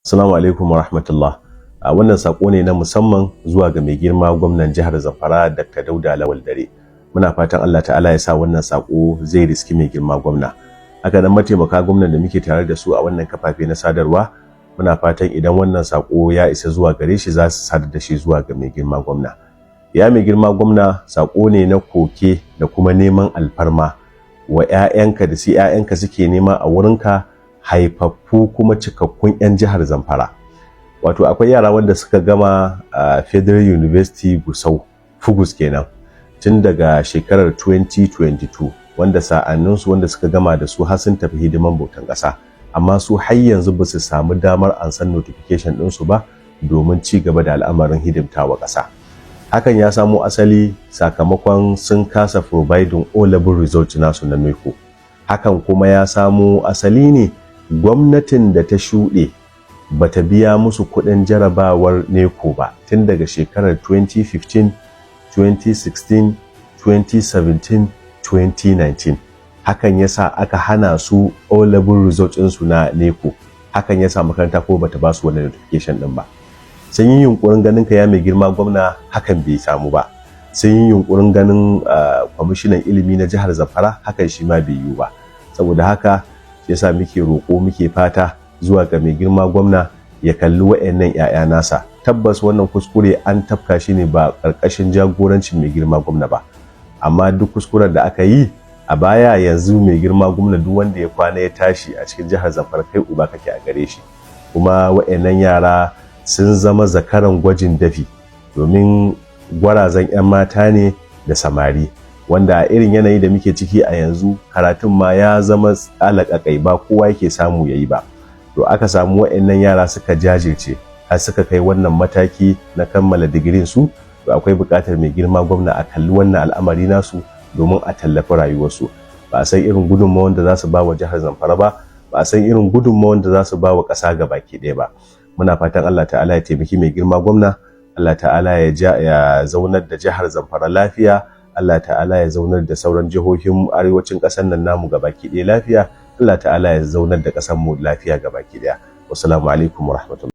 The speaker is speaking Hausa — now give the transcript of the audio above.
Assalamu alaikum wa rahmatullah. Wannan sako ne na musamman zuwa ga mai girma gwamnan jihar Zamfara Dr. Dauda Lawal Dare. Muna fatan Allah ta'ala ya sa wannan sako zai riski mai girma gwamna. Haka nan mataimaka gwamnan da muke tare da su a wannan kafafe na sadarwa, muna fatan idan wannan sako ya isa zuwa gare shi za su sadar da shi zuwa ga mai girma gwamna. Ya mai girma gwamna, sako ne na koke da kuma neman alfarma wa 'ya'yanka da su 'ya'yanka suke nema a wurinka, haifaffu kuma cikakkun 'yan jihar Zamfara. Wato akwai yara wanda suka gama a Federal University Gusau, Fugus kenan, tun daga shekarar 2022, wanda sa'anninsu wanda suka gama da su har sun tafi hidiman bautan ƙasa, amma su har yanzu ba su samu damar ansan notification ɗinsu ba domin ci gaba da al'amarin hidimtawa ƙasa. Hakan ya samo asali sakamakon sun kasa providing O-level result nasu na NECO. Hakan kuma ya samo asali ne gwamnatin da ta shuɗe bata biya musu kuɗin jarabawar NECO ba tun daga shekarar 2015, 2016, 2017, 2019. Hakan yasa aka hana su O-level result ɗinsu na NECO. Hakan yasa makaranta ko bata ba su wannan notification ɗin ba. Sun yi yunkurin ganin ka ya mai girma gwamna, hakan bai samu ba. Sun yi yunkurin ganin kwamishinan ilimi na jihar Zamfara, hakan shi ma bai yiwu ba. Saboda haka yasa muke roƙo muke fata zuwa ga mai girma gwamna ya kalli wa'annan 'ya'ya nasa. Tabbas wannan kuskure an tafka shi ne ba ƙarƙashin jagorancin mai girma gwamna ba, amma duk kuskuren da aka yi a baya, yanzu mai girma gwamna duk wanda ya kwana ya tashi a cikin jihar Zamfara kai uba kake a gare shi. Kuma wa'annan yara sun zama zakaran gwajin dafi, domin gwarazan 'yan mata ne da samari, wanda a irin yanayi da muke ciki a yanzu karatun ma ya zama alaƙaƙai, ba kowa yake samu yayi ba. To aka samu waɗannan yara suka jajirce har suka kai wannan mataki na kammala digirin su, to akwai buƙatar mai girma gwamna a kalli wannan al'amari nasu domin a tallafi rayuwarsu. Ba a san irin gudunmawar da za su ba wa jihar Zamfara ba, ba a san irin gudunmawar da za su ba wa ƙasa gabaki ɗaya ba. Muna fatan Allah ta'ala ya taimaki mai girma gwamna, Allah ta'ala ya zaunar da jihar Zamfara lafiya, Allah ta'ala ya zaunar da sauran jihohin arewacin ƙasar nan namu gabaki ɗaya lafiya, Allah ta'ala ya zaunar da ƙasar mu lafiya gabaki ɗaya. Wassalamu alaikum warahmatullahi.